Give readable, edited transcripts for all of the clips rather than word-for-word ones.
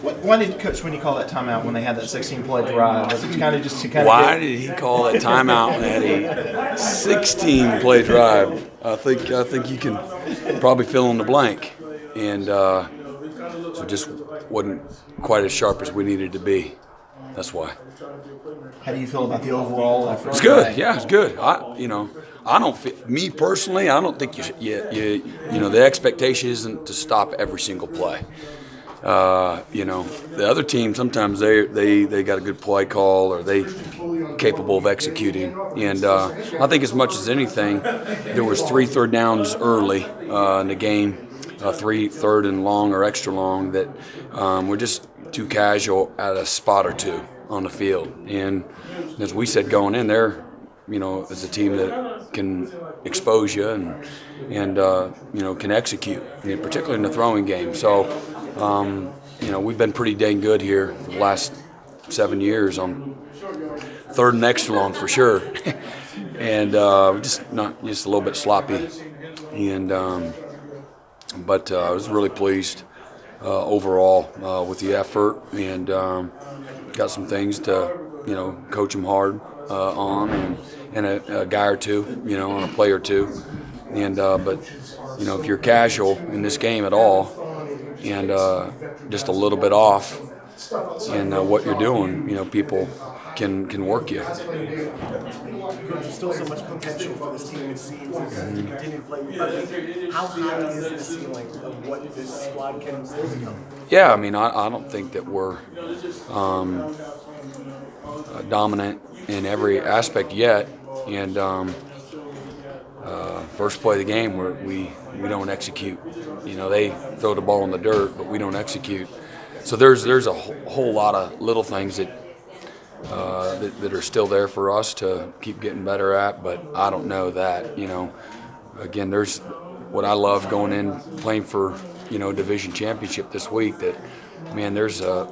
Why did Coach Sweeney call that timeout when they had that 16-play drive? Was it kind of just to kind of Why did he call that timeout at a 16-play drive? I think you can probably fill in the blank, and so just wasn't quite as sharp as we needed to be. That's why. How do you feel about the overall effort? It's good. Yeah, it's good. I don't feel, me personally, I don't think the expectation isn't to stop every single play. The other team, sometimes they got a good play call or they capable of executing. And I think as much as anything, there was 3 third downs early in the game, 3 third and long or extra long that were just too casual at a spot or two on the field. And as we said going in there, as a team that can expose you and can execute, particularly in the throwing game. So, we've been pretty dang good here for the last 7 years on third and extra long for sure, and just a little bit sloppy. And but I was really pleased overall with the effort, and got some things to coach them hard on, and a guy or two, on a play or two. And but if you're casual in this game at all, and just a little bit off in what you're doing, people can work you. There's still so much potential for this team, it seems, to continue to play with. How high is the ceiling of what this squad can still become? Yeah, I don't think that we're dominant in every aspect yet, and first play of the game we don't execute. They throw the ball in the dirt, but we don't execute. So there's a whole lot of little things that are still there for us to keep getting better at, but I don't know that. Again, there's what I love going in playing for division championship this week. That there's a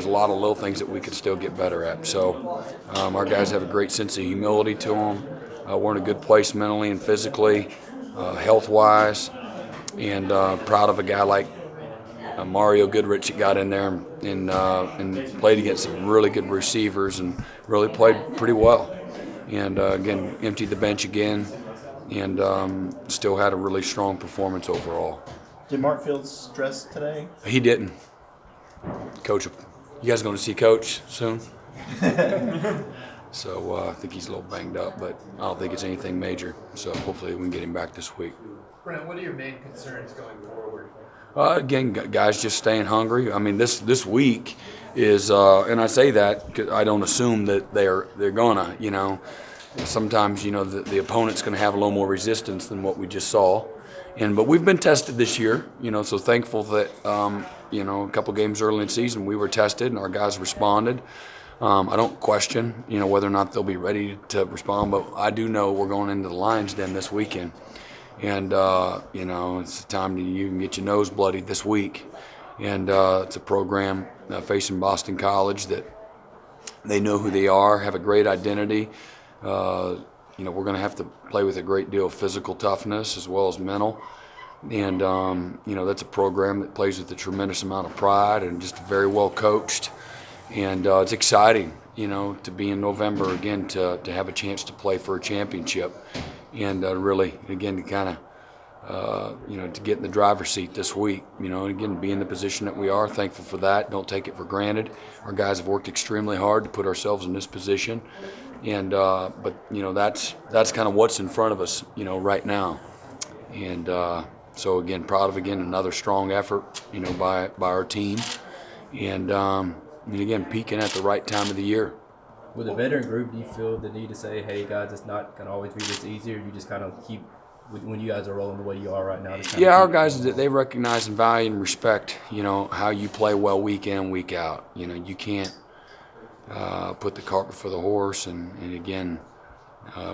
lot of little things that we could still get better at. So our guys have a great sense of humility to them. We're in a good place mentally and physically, health-wise, and proud of a guy like Mario Goodrich that got in there and played against some really good receivers and really played pretty well. And again, emptied the bench again, and still had a really strong performance overall. Did Mark Fields dress today? He didn't. Coach, you guys going to see Coach soon? So I think he's a little banged up, but I don't think it's anything major. So hopefully we can get him back this week. Brent, what are your main concerns going forward? Again, guys just staying hungry. This week is, and I say that 'cause I don't assume that they're gonna. Sometimes the opponent's going to have a little more resistance than what we just saw, but we've been tested this year. So thankful that a couple games early in the season we were tested and our guys responded. I don't question, whether or not they'll be ready to respond, but I do know we're going into the Lions Den this weekend, and it's a time that you can get your nose bloodied this week, and it's a program facing Boston College that they know who they are, have a great identity. We're going to have to play with a great deal of physical toughness as well as mental, and that's a program that plays with a tremendous amount of pride and just very well coached. And it's exciting, to be in November again, to have a chance to play for a championship, and really, again, to kind of, to get in the driver's seat this week, and again, be in the position that we are. Thankful for that. Don't take it for granted. Our guys have worked extremely hard to put ourselves in this position, and but that's kind of what's in front of us, right now, and so again, proud of another strong effort, by our team, and. Again, peaking at the right time of the year. With the veteran group, do you feel the need to say, hey, guys, it's not going to always be this easy, or you just kind of keep, when you guys are rolling the way you are right now? Yeah, our guys, they recognize and value and respect, how you play well week in and week out. You can't put the cart before the horse. And again,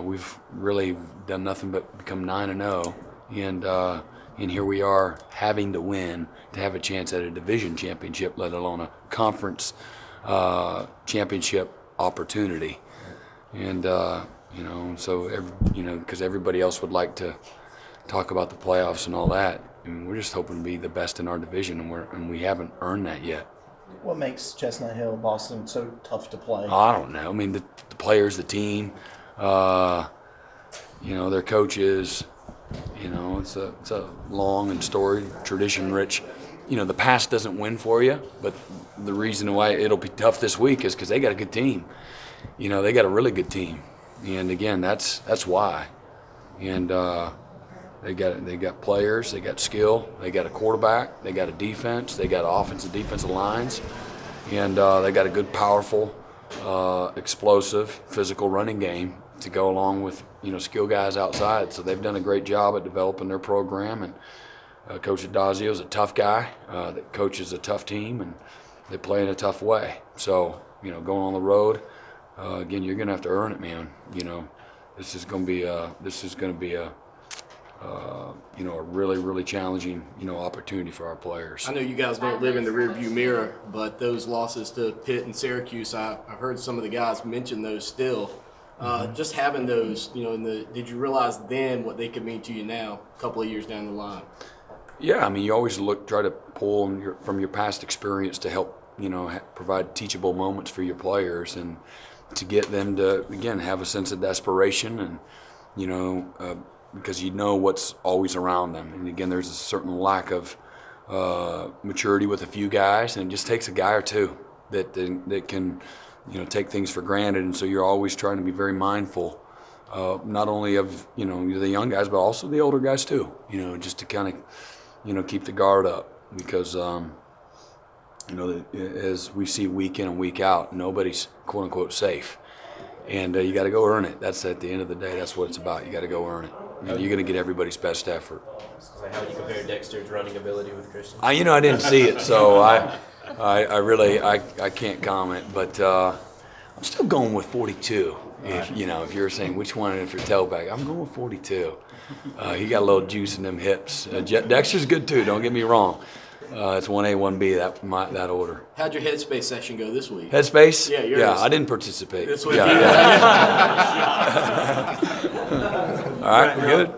we've really done nothing but become 9-0. And here we are having to win to have a chance at a division championship, let alone a conference championship opportunity. And, so, because everybody else would like to talk about the playoffs and all that. I mean, we're just hoping to be the best in our division, and we haven't earned that yet. What makes Chestnut Hill, Boston so tough to play? I don't know. I mean, the players, the team, their coaches. It's a long and storied, tradition-rich. The past doesn't win for you, but the reason why it'll be tough this week is because they got a good team. They got a really good team, and again, that's why. And they got players, they got skill, they got a quarterback, they got a defense, they got offensive, defensive lines, and they got a good, powerful, explosive, physical running game to go along with skill guys outside. So they've done a great job at developing their program, and Coach Adazio is a tough guy that coaches a tough team, and they play in a tough way. So going on the road, again, you're gonna have to earn it, man. This is gonna be a really, really challenging opportunity for our players. I know you guys don't live in the rearview mirror, but those losses to Pitt and Syracuse, I've heard some of the guys mention those still. Just having those, did you realize then what they could mean to you now, a couple of years down the line? Yeah, I mean, you always try to pull from your past experience to help, provide teachable moments for your players, and to get them to, again, have a sense of desperation, and, because what's always around them. And again, there's a certain lack of maturity with a few guys, and it just takes a guy or two that can, take things for granted. And so you're always trying to be very mindful, not only of, the young guys, but also the older guys too, just to kind of, keep the guard up, because, as we see week in and week out, nobody's quote unquote safe. And you got to go earn it. That's at the end of the day, that's what it's about. You got to go earn it. And you're going to get everybody's best effort. So how would you compare Dexter's running ability with Christian? I didn't see it, so I really can't comment. But I'm still going with 42. If you're saying which one, if you're tailback, I'm going with 42. He got a little juice in them hips. Dexter's good too. Don't get me wrong. It's 1A, 1B, that order. How'd your Headspace session go this week? Headspace? Yeah, yours. Yeah, I didn't participate. This week. Yeah. All right, we're good.